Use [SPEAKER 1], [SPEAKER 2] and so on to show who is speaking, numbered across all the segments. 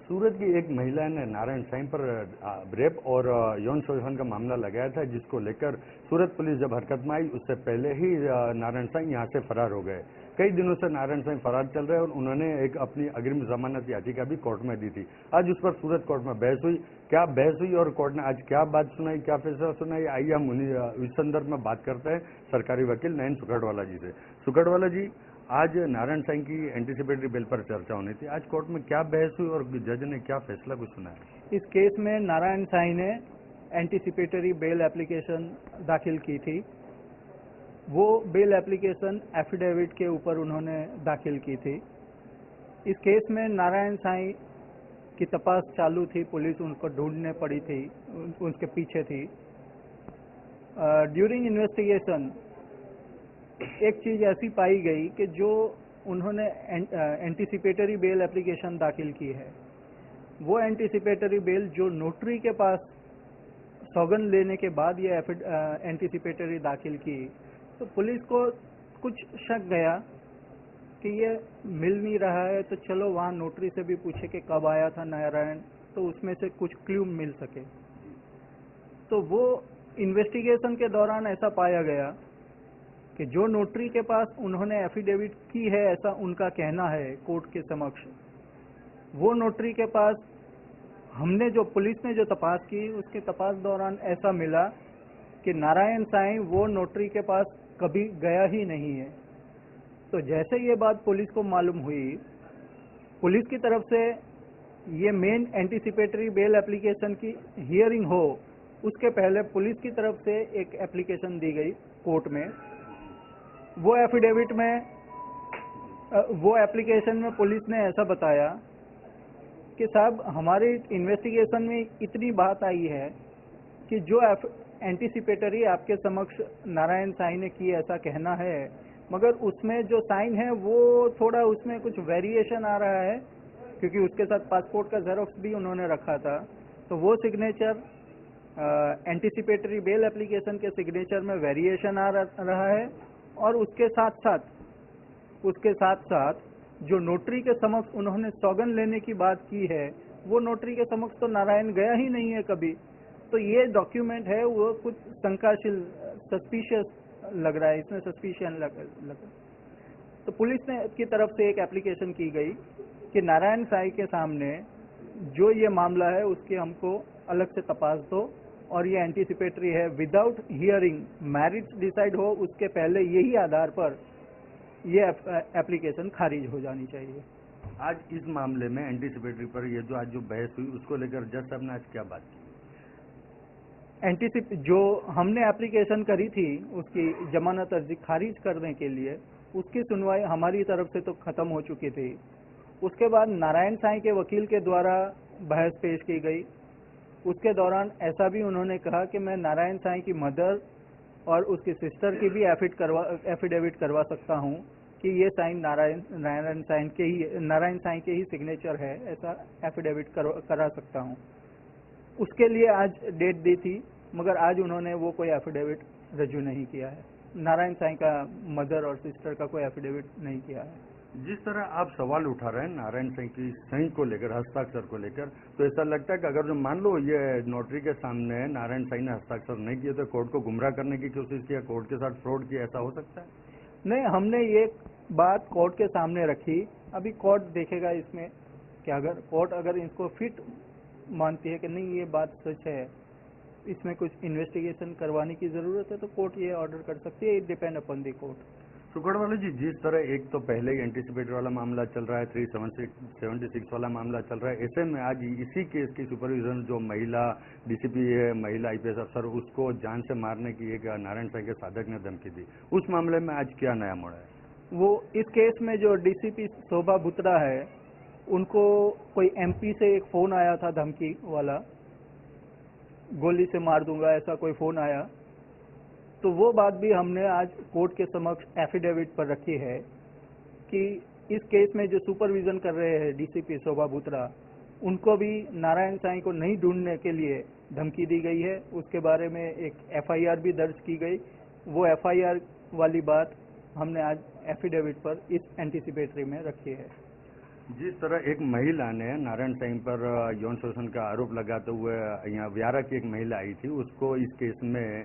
[SPEAKER 1] सूरत की एक महिला ने नारायण साईं पर रेप और यौन शोषण का मामला लगाया था, जिसको लेकर सूरत पुलिस जब हरकत में आई उससे पहले ही नारायण साईं यहां से फरार हो गए। कई दिनों से नारायण साईं फरार चल रहे हैं और उन्होंने एक अपनी अग्रिम जमानत याचिका भी कोर्ट में दी थी। आज उस पर सूरत कोर्ट में बहस हुई। क्या बहस हुई और कोर्ट ने आज क्या बात सुनाई, क्या फैसला सुनाई, आइए हम इस संदर्भ में बात करते हैं सरकारी वकील नयन सुखड़वाला जी से। सुखड़वाला जी, आज नारायण साईं की एंटीसिपेटरी बेल पर चर्चा होनी थी। आज कोर्ट में क्या बहस हुई और जज ने क्या फैसला कुछ सुनाया?
[SPEAKER 2] इस केस में नारायण साईं ने एंटीसिपेटरी बेल एप्लीकेशन दाखिल की थी। वो बेल एप्लीकेशन एफिडेविट के ऊपर उन्होंने दाखिल की थी। इस केस में नारायण साईं की तपास चालू थी, पुलिस उनको ढूंढने पड़ी थी, उनके पीछे थी। ड्यूरिंग इन्वेस्टिगेशन एक चीज ऐसी पाई गई कि जो उन्होंने एंटीसिपेटरी बेल एप्लीकेशन दाखिल की है, वो एंटीसिपेटरी बेल जो नोटरी के पास सौगंध लेने के बाद ये एंटीसिपेटरी दाखिल की, तो पुलिस को कुछ शक गया कि ये मिल नहीं रहा है, तो चलो वहाँ नोटरी से भी पूछे कि कब आया था नारायण, तो उसमें से कुछ क्लू मिल सके। तो वो इन्वेस्टिगेशन के दौरान ऐसा पाया गया कि जो नोटरी के पास उन्होंने एफिडेविट की है, ऐसा उनका कहना है कोर्ट के समक्ष, वो नोटरी के पास हमने जो पुलिस ने जो तपास की, उसके तपास दौरान ऐसा मिला कि नारायण साईं वो नोटरी के पास कभी गया ही नहीं है। तो जैसे ये बात पुलिस को मालूम हुई, पुलिस की तरफ से ये मेन एंटीसिपेटरी बेल एप्लीकेशन की हियरिंग हो, उसके पहले पुलिस की तरफ से एक एप्लीकेशन दी गई कोर्ट में। वो एफिडेविट में, वो एप्लीकेशन में पुलिस ने ऐसा बताया कि साहब, हमारी इन्वेस्टिगेशन में इतनी बात आई है कि जो एंटीसिपेटरी आपके समक्ष नारायण साईं ने की, ऐसा कहना है, मगर उसमें जो साइन है वो थोड़ा उसमें कुछ वेरिएशन आ रहा है, क्योंकि उसके साथ पासपोर्ट का जेरोक्स भी उन्होंने रखा था। तो वो सिग्नेचर एंटीसिपेटरी बेल एप्लीकेशन के सिग्नेचर में वेरिएशन आ रहा है, और उसके साथ साथ जो नोटरी के समक्ष उन्होंने सौगंध लेने की बात की है, वो नोटरी के समक्ष तो नारायण गया ही नहीं है कभी। तो ये डॉक्यूमेंट है वो कुछ शंकाशील, सस्पिशियस लग रहा है, इसमें सस्पिशन लग रहा है। तो पुलिस ने की तरफ से एक एप्लीकेशन की गई कि नारायण साईं के सामने जो ये मामला है उसके हमको अलग से तपास दो, और ये एंटीसिपेटरी है, विदाउट हियरिंग मैरिट्स डिसाइड हो उसके पहले यही आधार पर ये एप्लीकेशन खारिज हो जानी चाहिए।
[SPEAKER 1] आज इस मामले में एंटीसिपेटरी पर ये जो आज जो बहस हुई, उसको लेकर जज साहब ने आज क्या बात की?
[SPEAKER 2] जो हमने एप्लीकेशन करी थी उसकी जमानत अर्जी खारिज करने के लिए, उसकी सुनवाई हमारी तरफ से तो खत्म हो चुकी थी। उसके बाद नारायण साईं के वकील के द्वारा बहस पेश की गई। उसके दौरान ऐसा भी उन्होंने कहा कि मैं नारायण साईं की मदर और उसकी सिस्टर की भी एफिडेविट करवा सकता हूं कि ये साइन नारायण साईं के ही सिग्नेचर है, ऐसा एफिडेविट करा सकता हूं। उसके लिए आज डेट दी थी, मगर आज उन्होंने वो कोई एफिडेविट रजू नहीं किया है। नारायण साईं का मदर और सिस्टर का कोई एफिडेविट नहीं किया है।
[SPEAKER 1] जिस तरह आप सवाल उठा रहे हैं नारायण साईं की सही को लेकर, हस्ताक्षर को लेकर, तो ऐसा लगता है कि अगर जो मान लो ये नोटरी के सामने नारायण साईं ने हस्ताक्षर नहीं किए तो कोर्ट को गुमराह करने की कोशिश किया, कोर्ट के साथ फ्रॉड किया, ऐसा हो सकता है?
[SPEAKER 2] नहीं, हमने ये बात कोर्ट के सामने रखी। अभी कोर्ट देखेगा इसमें कि अगर इसको फिट मानती है कि नहीं ये बात सच है, इसमें कुछ इन्वेस्टिगेशन करवाने की जरूरत है, तो कोर्ट ये ऑर्डर कर सकती है। It depend upon the court.
[SPEAKER 1] Sukhadwala ji, जिस तरह एक तो पहले ही एंटीसिपेटरी वाला मामला चल रहा है, 376 वाला मामला चल रहा है, ऐसे में आज इसी केस की सुपरविजन जो महिला डीसीपी है, महिला आईपीएस अफसर, उसको जान से मारने की एक नारायण साईं के साधक ने धमकी दी, उस मामले में आज क्या नया मोड़ है?
[SPEAKER 2] वो इस केस में जो डीसीपी शोभा बुत्रा है, उनको कोई एमपी से एक फोन आया था धमकी वाला, गोली से मार दूंगा, ऐसा कोई फोन आया। तो वो बात भी हमने आज कोर्ट के समक्ष एफिडेविट पर रखी है कि इस केस में जो सुपरविजन कर रहे हैं डीसीपी शोभा बुत्रा, उनको भी नारायण साईं को नहीं ढूंढने के लिए धमकी दी गई है। उसके बारे में एक एफआईआर भी दर्ज की गई। वो एफआईआर वाली बात हमने आज एफिडेविट पर इस एंटीसिपेटरी में रखी है।
[SPEAKER 1] जिस तरह एक महिला ने नारायण साईं पर यौन शोषण का आरोप लगाते हुए यहाँ व्यारा की एक महिला आई थी, उसको इस केस में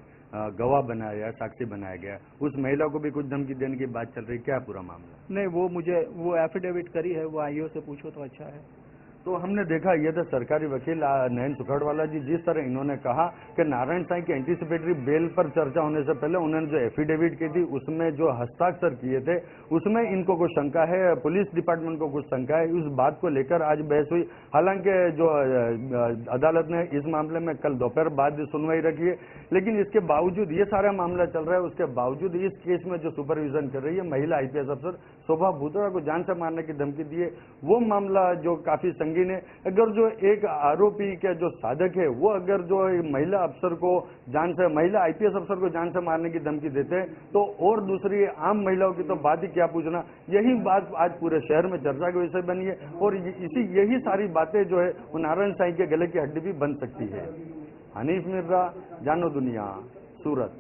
[SPEAKER 1] गवाह बनाया गया, साक्षी बनाया गया, उस महिला को भी कुछ धमकी देने की बात चल रही, क्या है पूरा मामला?
[SPEAKER 2] नहीं, वो एफिडेविट करी है, वो आईओ से पूछो तो अच्छा है।
[SPEAKER 1] तो हमने देखा ये तो सरकारी वकील नयन सुखड़वाला जी, जिस तरह इन्होंने कहा कि नारायण साईं की एंटीसिपेटरी बेल पर चर्चा होने से पहले उन्होंने जो एफिडेविट की थी उसमें जो हस्ताक्षर किए थे उसमें इनको कुछ शंका है, पुलिस डिपार्टमेंट को कुछ शंका है, उस बात को लेकर आज बहस हुई। हालांकि जो अदालत ने इस मामले में कल दोपहर बाद सुनवाई रखी है, लेकिन इसके बावजूद ये सारा मामला चल रहा है, उसके बावजूद इस केस में जो सुपरविजन कर रही है महिला आईपीएस अफसर शोभा भूतड़ा को जान से मारने की धमकी दी है, वो मामला जो काफी संगीन है। अगर जो एक आरोपी के जो साधक है वो अगर जो महिला अफसर को महिला आईपीएस अफसर को जान से मारने की धमकी देते हैं, तो और दूसरी आम महिलाओं की तो बात ही क्या पूछना। यही बात आज पूरे शहर में चर्चा का विषय बनी है और यही सारी बातें जो है वो नारायण साईं के गले की हड्डी भी बन सकती है। हनीफ मिर्जा, जानो दुनिया, सूरत।